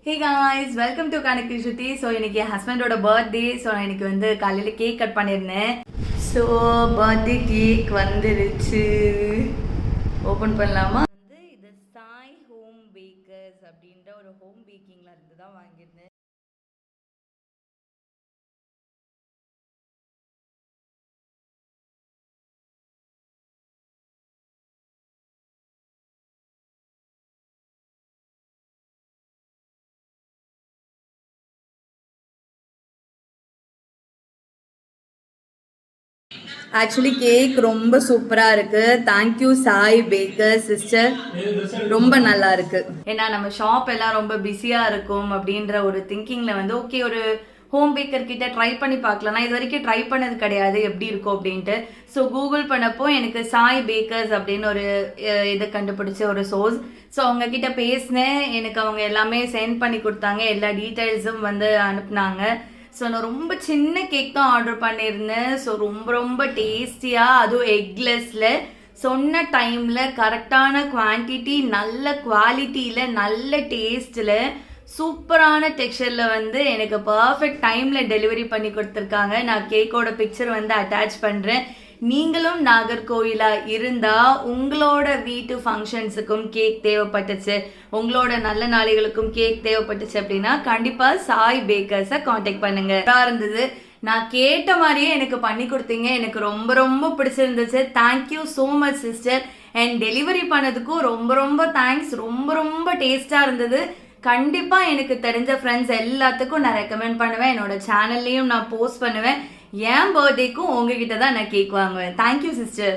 Hey guys, welcome to Kanakti Shruti. So இன்னைக்கு என் ஹஸ்பண்டோட birthday. So நான் இன்னைக்கு வந்து காலையில் கேக் கட் பண்ணியிருந்தேன். ஸோ பர்த்டே கேக் வந்துருச்சு. ஓப்பன் பண்ணலாமா? வந்து இது சாய் ஹோம் பேக்கர்ஸ் அப்படின்ற ஒரு ஹோம் பேக்கிங்கில் இருந்து தான் வாங்கியிருந்தேன். ஆக்சுவலி கேக் ரொம்ப சூப்பராக இருக்குது. தேங்க்யூ சாய் பேக்கர் சிஸ்டர், ரொம்ப நல்லா இருக்கு. ஏன்னா நம்ம ஷாப் எல்லாம் ரொம்ப பிஸியாக இருக்கும் அப்படின்ற ஒரு திங்கிங்கில் வந்து ஓகே ஒரு ஹோம் பேக்கர் கிட்ட ட்ரை பண்ணி பார்க்கலாம். நான் இது வரைக்கும் ட்ரை பண்ணது கிடையாது எப்படி இருக்கும் அப்படின்ட்டு. ஸோ கூகுள் பண்ணப்போ எனக்கு சாய் பேக்கர்ஸ் அப்படின்னு ஒரு இதை கண்டுபிடிச்ச ஒரு சோர்ஸ். ஸோ அவங்க கிட்ட பேசினேன், எனக்கு அவங்க எல்லாமே சென்ட் பண்ணி கொடுத்தாங்க, எல்லா டீட்டெயில்ஸும் வந்து அனுப்புனாங்க. ஸோ நான் ரொம்ப சின்ன கேக் தான் ஆர்டர் பண்ணியிருந்தேன். ஸோ ரொம்ப ரொம்ப டேஸ்டியாக, அதுவும் எக்லெஸ்ஸில் சொன்ன டைமில் கரெக்டான குவான்டிட்டி, நல்ல குவாலிட்டியில், நல்ல டேஸ்ட்டில், சூப்பரான டெக்ஸ்சரில் வந்து எனக்கு பர்ஃபெக்ட் டைமில் டெலிவரி பண்ணி கொடுத்துருக்காங்க. நான் கேக்கோட பிக்சர் வந்து அட்டாச் பண்ணுறேன். நீங்களும் நாகர்கோயிலாக இருந்தால் உங்களோட வீட்டு ஃபங்க்ஷன்ஸுக்கும் கேக் தேவைப்பட்டுச்சு, உங்களோட நல்ல நாளைகளுக்கும் கேக் தேவைப்பட்டுச்சு அப்படின்னா கண்டிப்பாக சாய் பேக்கர்ஸை காண்டாக்ட் பண்ணுங்க. இருந்தது, நான் கேட்ட மாதிரியே எனக்கு பண்ணி கொடுத்தீங்க. எனக்கு ரொம்ப ரொம்ப பிடிச்சிருந்துச்சு. Thank you so much sister. And delivery பண்ணதுக்கும் ரொம்ப ரொம்ப தேங்க்ஸ். ரொம்ப ரொம்ப டேஸ்டாக இருந்தது. கண்டிப்பாக எனக்கு தெரிஞ்ச ஃப்ரெண்ட்ஸ் எல்லாத்துக்கும் நான் ரெக்கமெண்ட் பண்ணுவேன். என்னோட சேனல்லையும் நான் போஸ்ட் பண்ணுவேன். என் பர்த்டேக்கும் உங்ககிட்ட தான் நான் கேக் வாங்குவேன். Thank you sister.